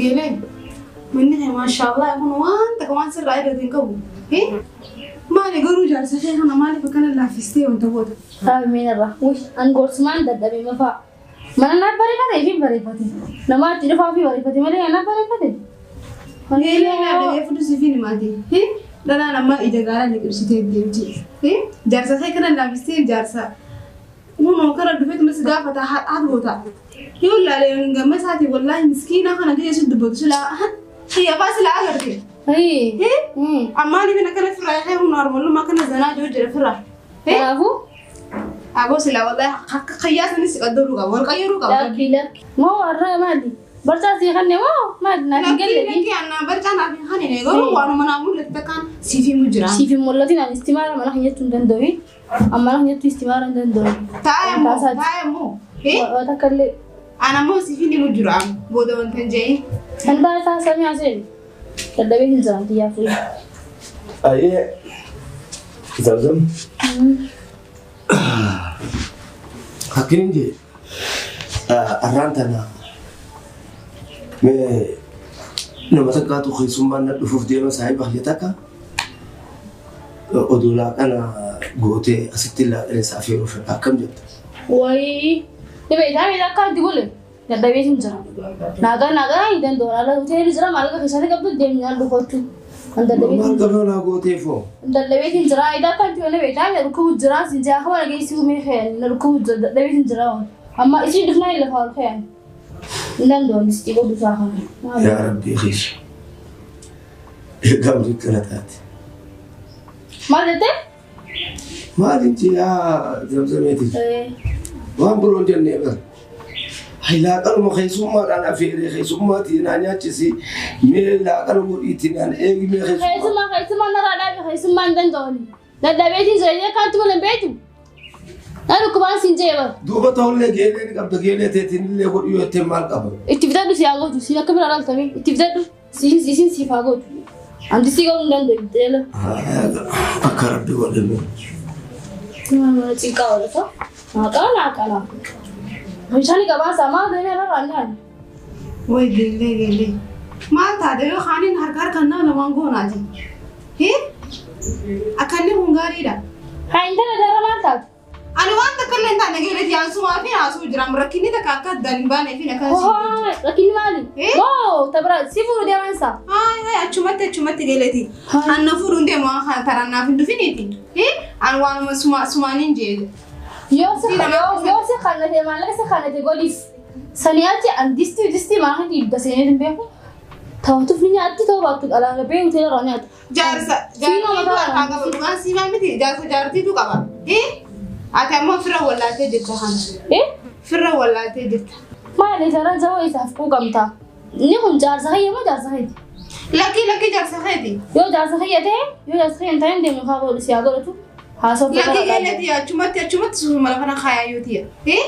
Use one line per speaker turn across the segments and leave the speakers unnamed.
قيلي مني ما شاء الله يكون وانت كمان سر رايك تنكبو إيه مالي قولوا جالسة شيء أنا مالي فكان لا فيستي وانت بوده
طيب مين الرا وش أنقول سمان دبي ما فا ما أنا بري فتي في بري فتي لما تلفا في بري فتي ما لي أنا بري فتي
قيلي لا ده يفوت سفيني ما دي إيه لا لما إجا قال لك بسيتي بيجي إيه جالسة شيء كان لا فيستي جالسة مو كان الدفيت بس قافة حد بوتا يقول لا لين مساتي والله مسكينة أنا جاي أشد بوتش لا هي بس لا أقدر
هي
أماني بنا كنا في رايحة ونورمال ما كنا زنا جوجر في رايح أبو سلا والله حق قياس نسي قدروها والقيروها
لك ما ورا ما دي برجع خلني ما أدنى
لكن أنا برجع نبي خلني نقول وأنا ما نقول لك تكان سيفي مجرم
سيفي مولتين عن استمارة ما نحن يتون دندوي أما نحن يتون استمارة دندوي
تايمو
وتكلم
أنا مو سيفي مجرم بوده وانتنجي
أنت سامي عزيز تدبي هنزان تيا فري
أيه زمزم حكيني دي أرانتنا ما لما تكاتو خيسوم أنا بفوف دي ما صاحب أخليتك أدولا أنا قوتي أستيلا إلى سافيرو في كم جد
وي تبي تعمل إذا كان تقول تدبي هنزان naga idan dora la hotel jira malaga khishane kabdu demnya lu hotu andar debi
ما تبغى قوتي فو
andar debi jira ida kan tu ne beta ne ruku jira sinja khawala ge siu me khayan ne ruku debi jira amma isi difna ila khawal khayan nan do nisti go dusa khan
يا ربي خيش قبل كانت
ما dete
ما انت يا زمزمتي وان برون جنة هلا كانوا مخيسوم ما أنا في خيسوم ما تينا نياتشي ميلا كانوا موليتين أنا إيه مي
خيسوم ما نرى خيسوم ما عندن دوني لا دبيتي زي كانت ولا بيتو أنا كمان سنجيبا
دوبا تقول لك إيه لأنك أبدا كيلة تيتين اللي هو يوتي مال قبل
اتفدادو سياغو سينا كبر على التمي اتفدادو سين سيفاغو عندي سيغو ندندو يلا
أكرم بيقول
ما تيكا ولا صح ما كان مشاني كمان سما دنيا لا رانان
وي قيلي ما تاديو خانين هركار كنا لمانغو ناجي هي أكلني هنغاري دا
هاي انت لا ما تاد
أنا وان تكلم أنت نقولي يانسو ما في ناسو جرام ركيني تكاكا دنبان في نكان
ركيني مالي واو تبرا سيفورو دي مانسا
هاي أشومت قيلتي أنا فورون دي ما خان ترانا في دفينيتي إيه أنا وانا سمانين جيد
يوسف خانته مالك خانته قوليس سنياتي أن دستي ما هني دسيني بيهو تاوتو فيني أتي تاو باتو على بيهو تلا رانيات
جارسة أنا بقول سيما متي جارتي تو كمان إيه أتى فرا ولا تجت خان
إيه
فرا ولا تجت
ما لي ترى جوا يسافقوا كمتا نيهم جارسة هي ما جارسة هي
لكي جارسة هذي
يو جارسة هي تي يو جارسة هي انتين دي مخابو لسياغو لتو
لكي قالت يا شمت سوف ملفنا خيايوتي إيه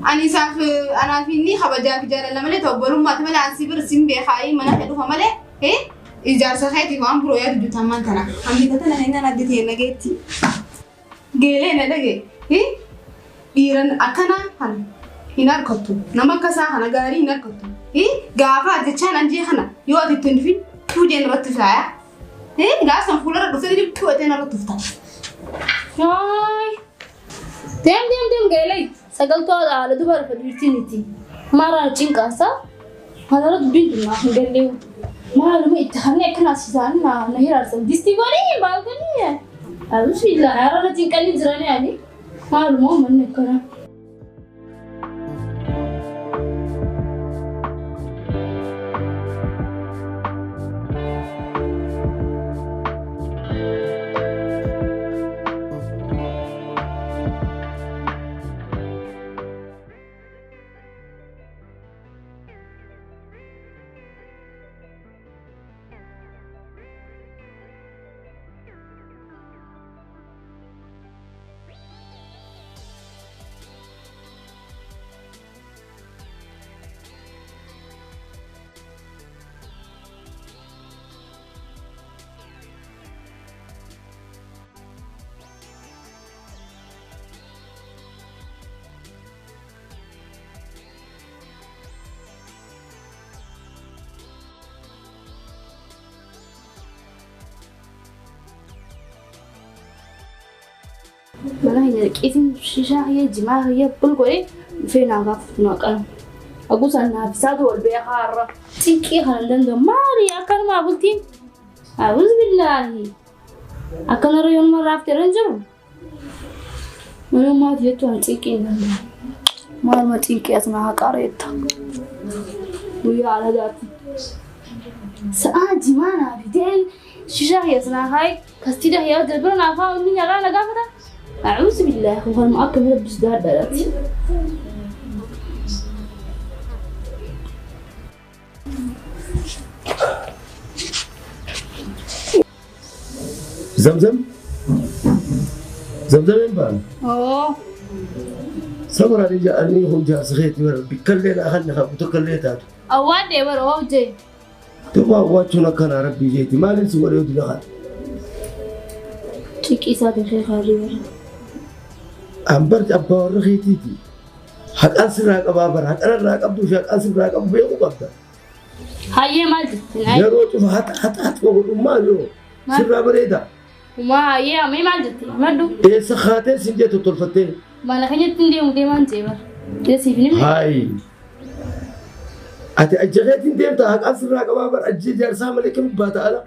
أنا ساف أنا فيني خبجا في جار لما لي تقولون ما تملا عن سيبر سين بخاي ما نحدو فملا إيه إجازة خيتي وام برويا تجو تمان تنا أمي كتنا هنا نديتي نجيتي جيلي ندجي إيه إيران أكنا هن هنا كتو نما كسا هنا غاري هنا كتو إيه غافا جتشان أنجي هنا يوادي تنفين توجين رتفايا إيه غاسم فولر رتفايا دي توجين رتفايا
هاي دم قالي سقلتو على دبر فديرتينيتي مرة تشينكاسا هذا رد بنت ما قال ما لما اتخانق كنا سيسان نهير ارسل ديستي غوري بالكني أعوذ بالله أنا تينكني جراني يعني ما لما من نكنا mana hanya kitin shisha haya jima haya bulgore fina gaf na kan aku sana bisa dol be har tiki handan do mari akan ma bultin a'udhu billahi akan rayon ma rafte ranjum mana ma yetu an tiki nan ma ma tiki asna qareta ويا على ذاتي سأجي معنا بدين شجاع يسنا هاي كستيده يا دبرنا فاهم مني على نقافة أعوذ بالله هو المؤكد هذا بجدار دلاتي
زمزم ينبان صبر علي جاءني هم جاء صغيرتي بكلنا أخذنا خبطة
أوان دي ورا وجه
تبغى واتشونا كان ربي جيتي ما ننسى ولا يودي لغات
تيك إسا بخير خاري ورا
أمبرت أبا ورغيتيتي حق أنسر راك أبا بر حق أنا راك أبدو شاك أنسر راك أبو بيقو قبدا
هاي مالد
يا روتو حت فوق الأمان يو سر بريدا
وما هاي أمي مالد مردو
إيه سخاتين سنجيتو طرفتين
ما نخني تندي ومديمان جيبر كده سيفني
هاي أتي أجغيت نديم تاعك أنسر راك أبا بر أجي جار سامل لكم باتا ألا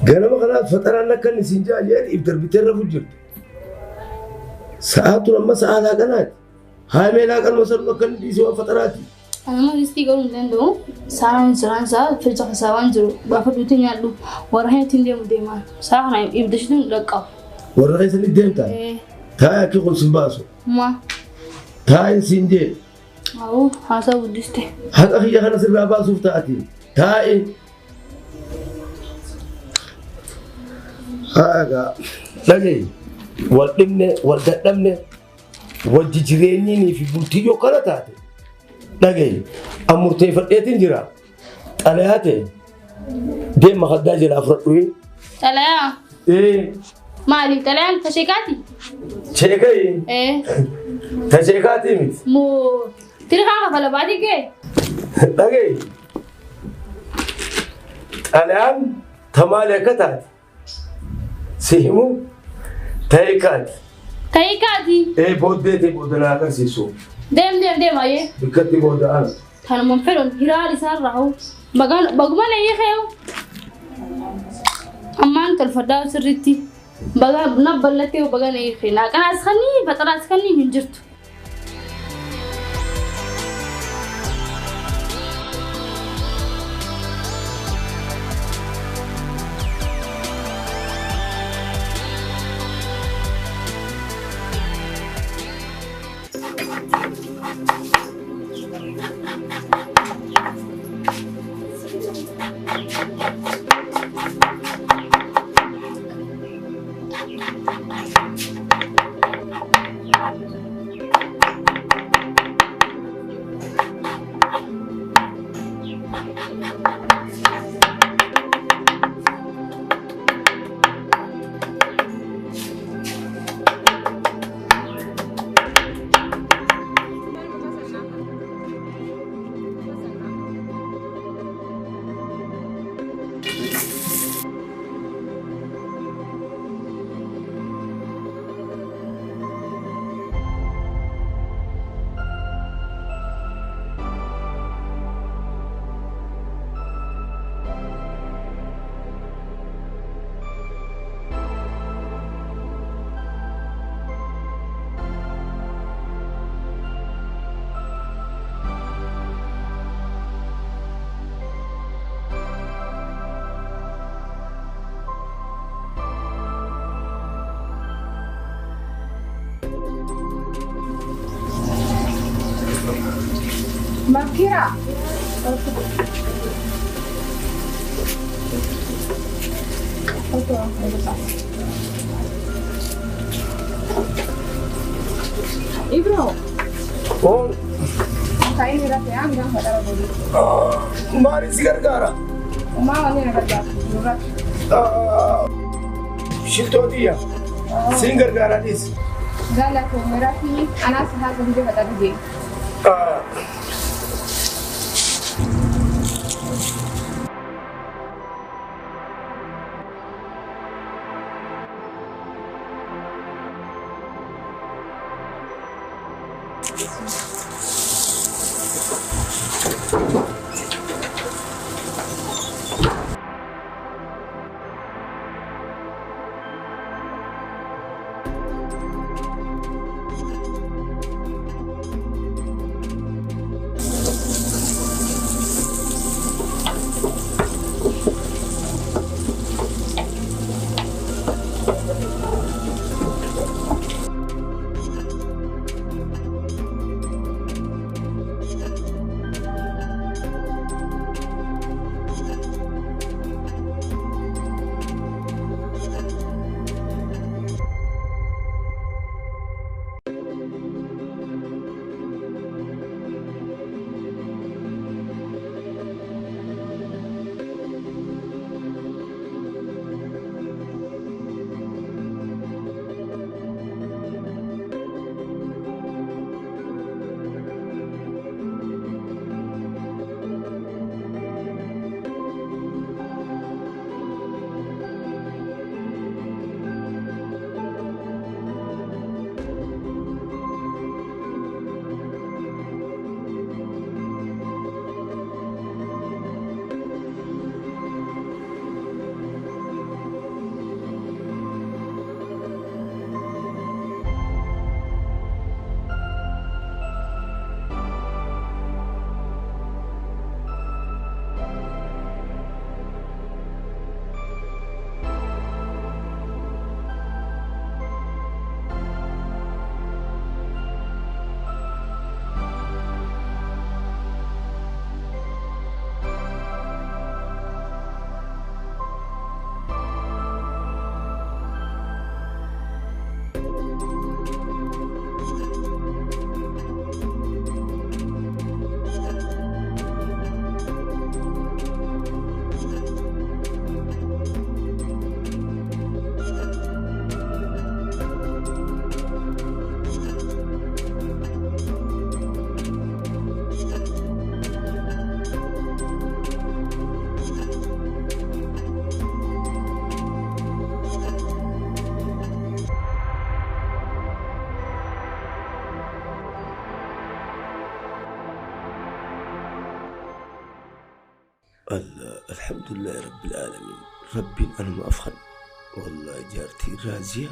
قال ما خلاص فترة كان سنجا يعني يبدر بتر فجر ساعات لما ساعات كانت هاي ميلا كان وصل كان دي سوا فتراتي
أنا ما يستيقظ من دندو ساعة ساعة في الجح ساعة جرو بافر بيتين يالو ورهين تندي مديمان ساعة يبدأ شدون لقاف
ورهين سني ديم تا تاي كي قول سباسو
ما
تاي سنجي
أو هذا وديسته
هذا أخي أنا سر باسو تاتي تاي هذا لقي والدمنة والدمنة والجيرانين في بلتيو كرتاتي لقي أمورتي فرقتين جرا عليهاتي دي ما خداج الأفرقوي
تلا
إيه
ما عليك تلا تشيكاتي
شيكاي
إيه
تشيكاتي ميت
مو ترى خاطر فلا بعدي كي
لقي الآن ثمانية كتات سيمو تايكات
تايكاتي
إيه بود بيتي بود أنا أكن سيسو
دم أيه
بكتي بود أنا
كانوا منفرون هيرالي صار راهو بقمان أيه خيو أمان تلفدا سرتي بقى نبلتي وبقى أيه خي لكن أسخني فترة أسخني من جرت
Makira. Ibro.
Oh,
Kain nila kaya ang gang pada bodi.
mari sigar gara.
Uma ni naga jurat.
Shito dia. Singer gara dis.
Gala ko merati anak sahaja video pada dia.
الحمد لله رب العالمين ربي أنا ما أفخر والله جارتي رازية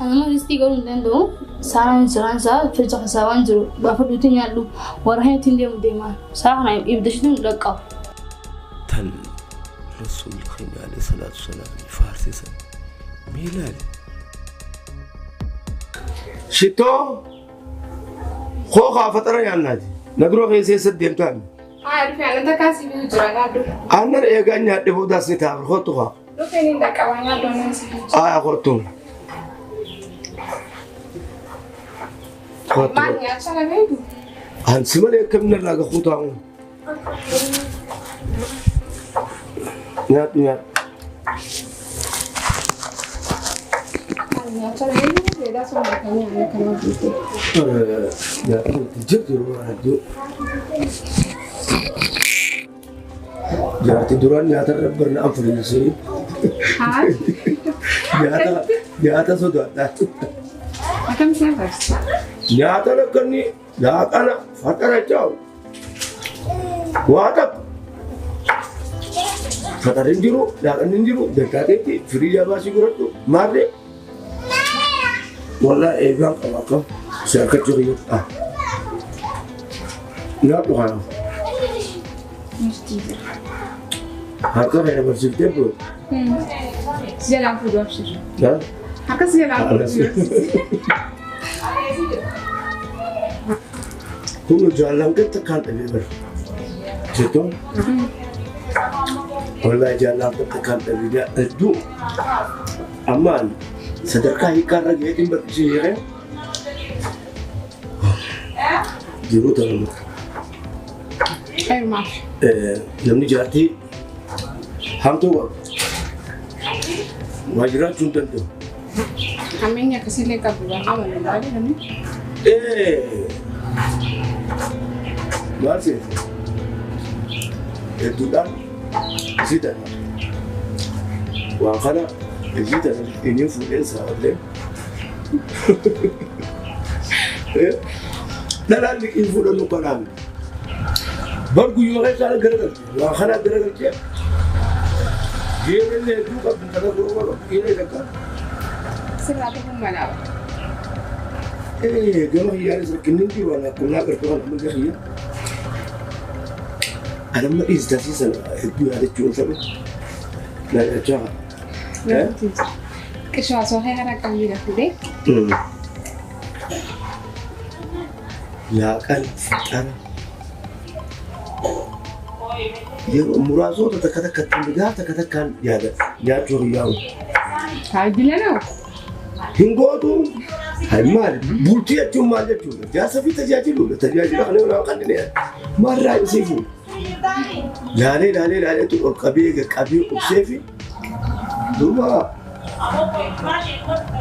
أنا ما رستي قالوا ندندو سارة إنسان سا في الجح سوان جرو بافر دوتين يالو ورهين تندي مديما سارة يبدشون لقاو
تن رسول الخير عليه الصلاة والسلام فارسي سن ميلاد شتو خوخا فترة يا نادي ندرو في سياسة ديمتان
عارف يعني أنت كاسي بيجرا قادو
أنا رأيي أني أدبو داسني تابر خوتوها
لو فين عندك أوانيا دونس
خوتو
ما نياتش على بيدو
هنسمع كم نرجع خوتهم نات
نياتش على بيدو بيدا سو مكاني أنا كمان بيدو
يا تجدر واحد جارتي دوران يا ترى برنا أفريقيا سوي يا ترى سوداء
أكمل سافرس
يا ترى كني يا أنا فترة جاو واتك فترة نجرو لا نجرو دكاتي فريجا باسي كرتو مارد والله إيبان كلاكم سأكتب جريء لا تقارن هكذا هنا برسلت برو
سجلان في دوابشر
لا
هكذا سجلان في دوابشر
كل جالهم كنت كان تبيبر جتون والله جالهم كنت كان تبيبر أدو أمان صدقة هي كارا جيتين برشيء جرو ترى
أي ماشي
namni jaartii hamtuu waajjiraachuu hin danda'u.
Amin akkasiillee qabdu waan amanu baay'ee
maal seete hedduudhaan isii tana waan kana isii tana inni fuudhee sa'aallee dhalaan liqii fuudhannu kanaan برضو يوم غير كان قرقل وخنا قرقل كيف جيب اللي يدوق من كذا قرقل إلى ذكر
سرعتكم ملاك
إيه قالوا هي يعني سكننتي وأنا كنا قرقل من كذا أنا ما إزدادي سنة يدو هذا الجون ثابت لا جاها
لا كشوا صحيح هذا كمية كده
لا كان فترة يوم مرازو تتكتك تنبغا تكتكان يا جورياو
هاي بلنا
هنقولوا هاي مال بولتي أتوم مال أتوم جالس في تجاجلوا تجاجلوا خلينا نقول ما رأي سيفو لا تقول كبير أبسيفي دوما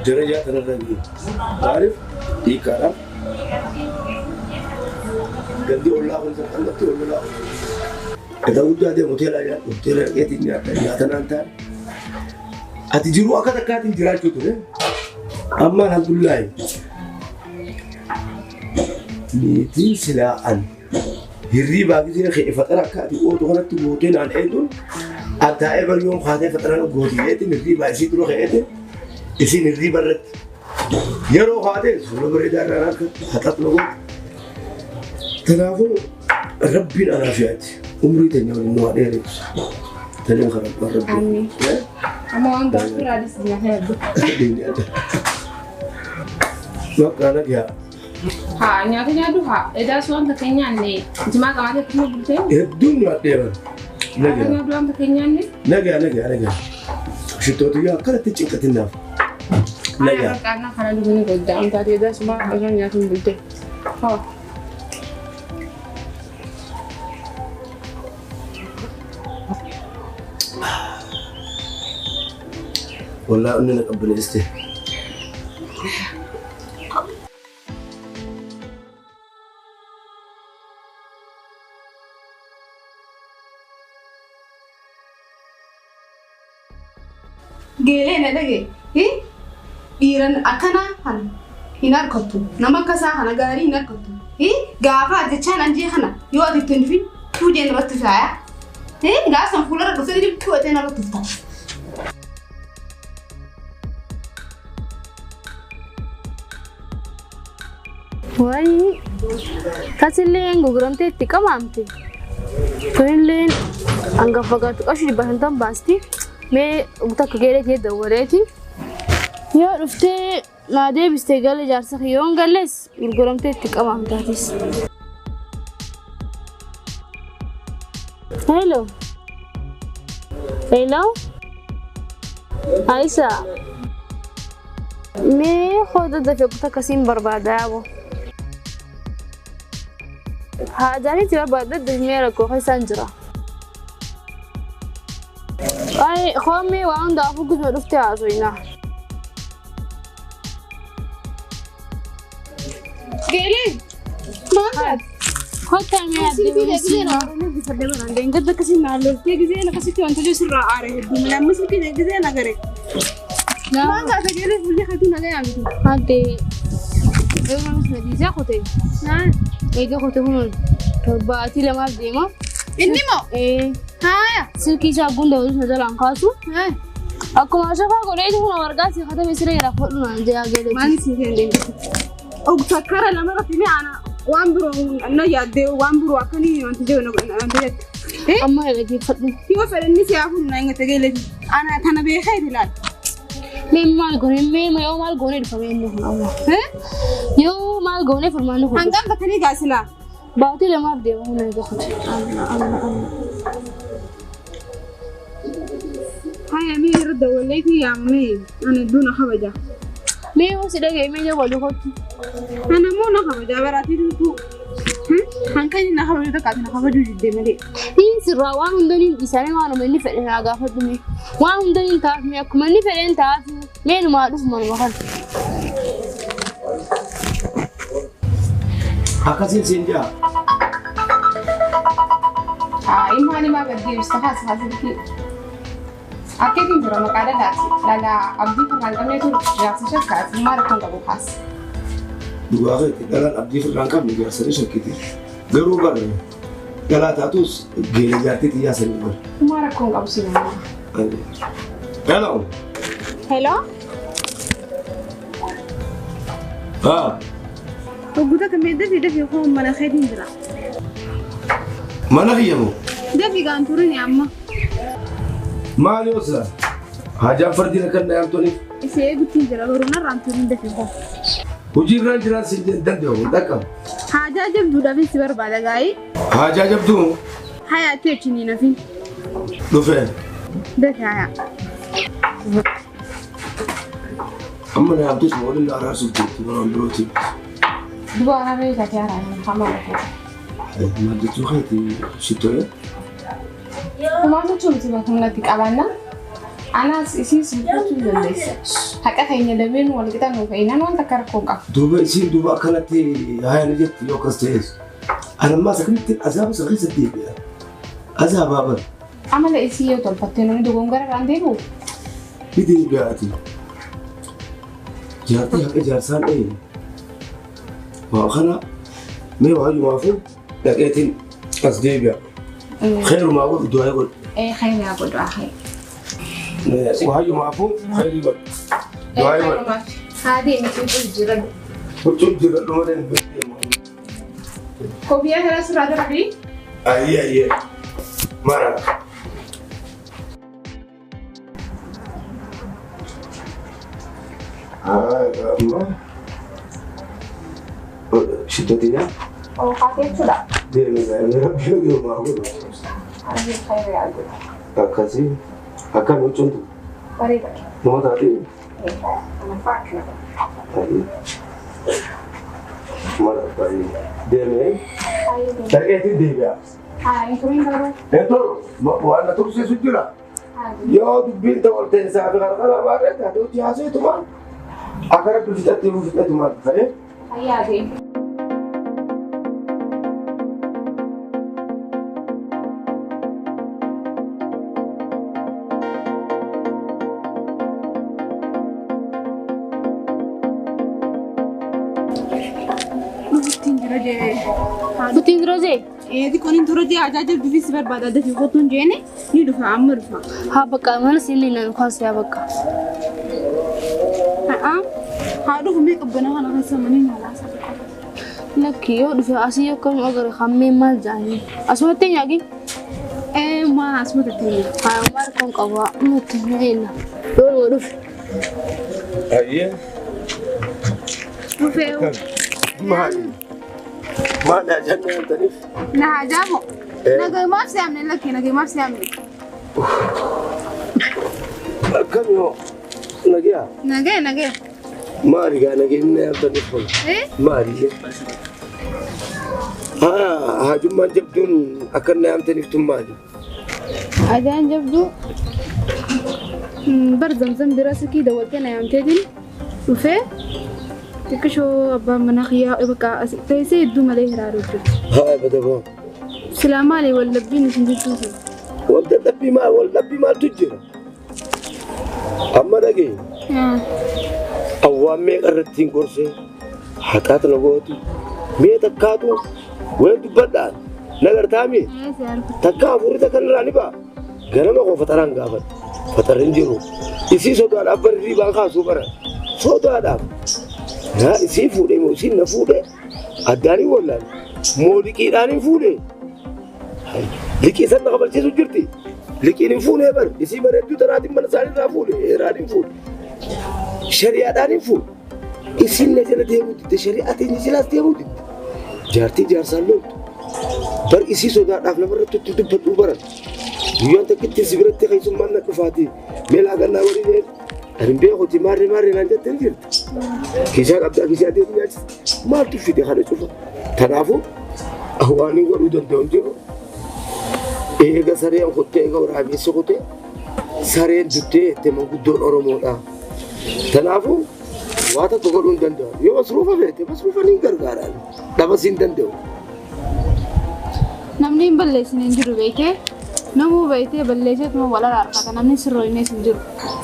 درجات الرجل عارف إيكارا قدي الله الله تقول الله إذا وجد هذا hotel يتيني يا تنانتا أتجروا أكثر كاتين جرات كتير أما الحمد لله ميتين سلاء هري باقي زين خي فترة كاتي أو تقول تبوتين عن أيدون أتى اليوم خاطر فترة غودية هري باقي تروح أيدون إسين هري برد يرو خاطر سلو بريدار راك خطط لغو تنافو ربي أنا فياتي عمري تنيا ولنو عليه تنيا خرب ربي
آمين أما أنت أذكر هذه السنة
ما كان يا
ها نيا دوها إذا سوان تكيني عني جماعة كمان تكمل بلتين
الدنيا ديما
نيا دوها تكيني عني
نجا شتوت يا كلا تجيك تناف
أنا كأنا خلنا نقول قدام تادي إذا سما أجون نيا تكمل بلتين ها
والله أننا قبل استه
geelee dhiiran akkana hana hin harkattu nama akka isaa hana gaarii hin harkattu Gaafa jechaan anjii kana yoo ati ittiin dhufin tuujeen irratti taaya. Gaafa fuuldura dhufee jirtu wateen irratti ta'a.
Wai kasilleen gurguramtee itti qabaamte. Kunilleen hangafa gaatu qashii bahantan baasti. Mee takka geelee dawwaleeti. Yoo dhuftee naa deebistee galee jaarsa yoon gallees gurguramtee itti qabaamtaatis. Hello. Hello. Aisha. Mee khooda dafee takka siin barbaadaa abo. Haajani tiba baada dhimmeera kooxa isaan jira. Ay khoomee waan daafu gusma dhuftee haasofna.
Geelee. Maal?
Kota mee adeemsina.
Dengar dekesin nalo. Tegizee na kasih tuan tujuh surah are. Dimana mesti tegizee na gare. Maal kata geelee fully khatu na gaya gitu.
Ade. Ewan sedih kote.
Nah.
Ega kote hono. Baati lama deema.
Inni mo. Haya.
Silki isa bunda wajib najalan kasu. Aku masuk aku deh itu hono warga sih kata misri ya rapat na dia geelee.
Mani sih geelee. Og sakara lama rapi me ana. Wamburu na yadde wamburu akani wanti je no ande
amma ya gaji fadu
kiwa faranni si afu na ngata gele ana kana be khairi lad
me mal gone me yo mal gone fa me no Allah yo mal gone fa man ko
hangam batani gasila
baati le mar de ho na ga khut Allah
haya me rada wallahi ya me ana duna khabaja
me ho sidage me je wali khut
أنا مو نخبة جابراتي تو هنكني نخبة ده كاتنا خبة جديد ملي
إن سرّا وان دني إسرائيل ما نمني فعلنا عقافة دمي وان دني تعرف مي أكو مني فعلنا تعرف مين ما أعرف من وخر
Akasin senja.
إيماني ما بدي استخاص هذا كي أكيد إن جرا مقالة لا أبدي كمان كم يكون جالس شكاس ما ركون كابو خاص
Dua kali dalam abdi firman dia sering sakit. Gerubah ni. Kalau tatus gila jati dia sering ber.
ما ركون كابو سينما
Hello.
Hello
Ah.
وجودك كم ده في يوم ما نخدين جرا
Mana dia mu?
ده في كانتورين يا أما
Mana usah. Haja fardi nak kena yang tu ni.
إيه قلتين جرا ورونا رانتورين ده في يوم
Hujir ran jiran sinjen dan dia undakam.
حاجة جب دودا في سبر بعد جاي
Haja jab tu.
حياتي تشيني نفين
Dofen.
ده كيا
Amma na abdi semua ni arah sulti. Orang beroti.
dua hari lagi ada sama aku
Madu tu kan di situ ya.
Kemarin cuma tiba ngetik abana anak isi sempat tuh desa hak kayaknya demi wali kita nungguin anu takar kokak
Duba isi duba kanati haya ni jet yo kastes. Ana ma sakit azab sakit sedih ya. Azab apa?
amal isi yo tempat yang itu gonggar randebu
Ini berarti. Jati hak jarsan Wah kana me wa yu mafu lakitin asdebia. Khairu ma wa du'a yaqul.
خير يا ابو دعاء
Wa yu mafu khairu yaqul. Du'a yaqul.
هذه مثل الجرد
Kucuk jira doren bete mo.
كوبيا هلا سرادة ربي
Iya. Mara. Ma. Situ tidak?
oh kakek sudah
Dia mengajar dia mau.
هذه خير يا ابو
Kasih akan ucun tu.
بريد
Mau tadi
انا فاكره
tadi. Mana tadi? Dia ni.
هاي
Target dia.
هاي انتوا مين قالوا
Itu, mau anda terus sejujurnya. Yo, bintu orten sahabat kalau ada tu jasa itu mah. Agar kita itu mah, kan?
هاي هذه butiin jira jee.
Butiin dura jee.
Xiqqoon dura jee ajaajil bifis barbaada dafii qotuun jeene ni dhufa amma dhufa.
Haa bakka mana siinni nan kaasee bakka.
Haa dhufu mee qabbana kana keessa manii nyaalaasa.
Lakki yoo dhufe asii akkam agarre hammee maal jaanii. Asumatti nyaagi.
Maa asumatti ta'e.
Haa maal kan qabaa nuti nyaayina. Yoo dhufe.
Ayyee.
Dhufee.
Maali ajajaan taniif?
Na hajaamo. Nagaymaaf si'amne lakki nagaymaaf si'amne.
Akkam yoo nagaya?
Nagaya.
Maali gaa nagayinna yaabtaniif kun? Maali? Hajummaan jabduun akka na yaamtaniif tun maali?
Ajaan jabduu bar zamzam bira sikii dawwaltee na yaamteetiin dhufee xiqqishoo abbaan mana kiyyaa bakka teessee hedduu malee hiraaruu jirti.
Haa badaboo.
Silaa maali wallabbiin isin jirtuuti?
Waldhabbii maaltu jira? Amma dhagee. Awwaan meeqa irratti hin gorsee haqaata na gooti mee takkaatu wayii dubbadhaan nagartaami takka afurii takka irraa ni ba'a ganama koo faxaraan gaafadha faxarri hin jiru isii sodaadhaaf barrii baan kaasuu bara sodaadhaaf yaa isii fuudhee moo isiin na fuudhee addaan hin wallaan moo liqiidhaan hin fuudhee liqii san na kabalchiisu jirti liqiin hin fuudhee bar isii bareedduu tanaatiin mana isaanii irraa fuudhee eeraan hin fuudhee. Syari'aadhaan hin fuudhu. Isin na jala deemuu didde shari'aatiin jilaas deemuu didde. Jaartii jaarsaan loltu. Bar isii sodaadhaaf namarratti itti dubbadhuu baran. Guyyaan takkitti si biratti keessummaan na dhufaati. Meelaa gannaa walii deemu. Ani beekuti maarree naan jettee hin jirti. Kishaa qabdaa kishaa deemu nyaachisa. Maaltu fide kana cufa? Kanaafuu waan hin godhuu danda'u hin jiru. Eega sareen kuttee eega waraabessi kuttee sareen duttee jettee manguddoon Oromoodha. Kanaafuu waa tokko godhuu hin danda'u. Yoo masruufa feete masruufa ni gargaaraan dhabas hin danda'u.
Namni hin balleessine hin jiru beekee namuu beektee balleesseetuma wal araarfata namni sirrooyinees hin jiru.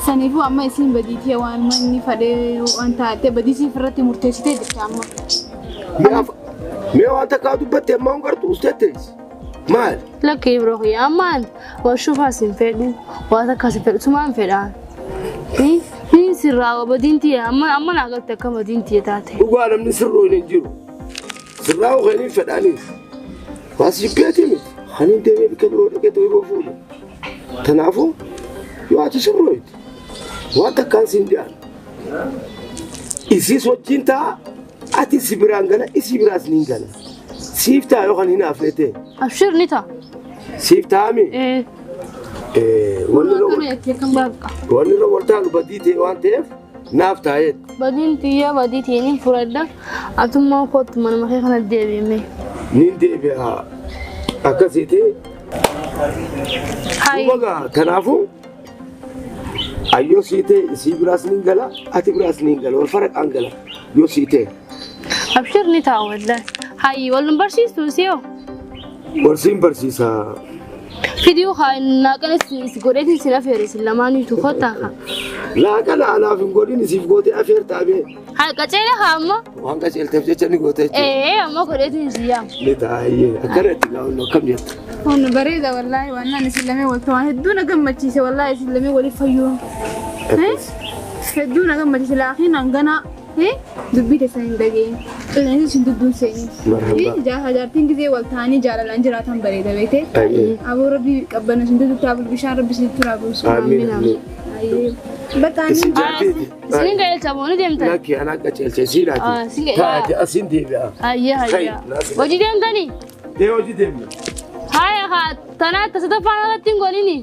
Saniifuu amma isin badiitii waan manni fadhee waan taatee badiisii irratti murteessitee jirti amma.
Mee waan takkaa dubbattee ammaa hin gartu usteettees maal?
Lakki biroo kiyyaa ammaan warshuufaas hin fedhu waan takkaas hin fedhu sumaan fedhaan. Ni sirraa badintii amma naa galti akka badintii taate.
Dhugaa namni sirroo hin jiru. Sirraa hojii fedhaniif. Waas jibbeetii miti. Hani deemee bika biroo dhaqee ta'uu yeroo fuudhe. Kanaafuu yoo ati sirrooyti waan takkaan siin dhiyaatu. Isiis wajjin ta'a ati si biraan gala isii biraas ni gala. Siif ta'a yookaan hin hafne ta'e.
Abshir ni ta'a.
Siif ta'ami? Wanni irra waltaan badii ta'e waan ta'eef naaf taa'eet.
Badiin xiyyaa badii ta'een furadha. Atummaa kootu mana makee kana deebi'ame.
Niin deebi'a akkasii ta'e. Dhugagaa kanaafuu ayyoo sii ta'e isii biraas ni gala ati biraas ni gala wal faraqaan gala yoo sii ta'e.
Abshir ni ta'a wallaan. Hayyi wal barsiistu siyoo.
Barsiin barsiisaa.
Video naaqana si godheetiin sin afeeris lamaaniitu kottaa.
Laaqana anaaf hin godhin isiif gootee afeer taabee.
Haa qaceela haa amma.
Waan qaceelteef jecha ni gootee jechuudha.
Amma godheetiin si yaam.
Ni taayyee akkanatti gaa'uun akkam jettu.
Kun bareeda wallaahi waan naan isin lamee wal ta'an hedduu na gammachiise wallaahi isin lamee waliif fayyuun. Hedduu na gammachiise laakiin hangana dubbii teessan hin dhageenye. Qilleensi isin dudduun seeni. Jaartiin gisee wal ta'anii jaalalaan jiraatan bareeda beekte. Aboo rabbi qabbana isin duddu taabul bishaan rabbi isin turaa buusu. Bataani.
Isin gaa'elcha boonu deemtan.
Lakki anaa qaceelchee siidhaati. Taate asiin deebi'a.
Hayya. Hojii deemtanii?
Hojii deemna.
Haa tanaa tasata faana irratti hin godhini.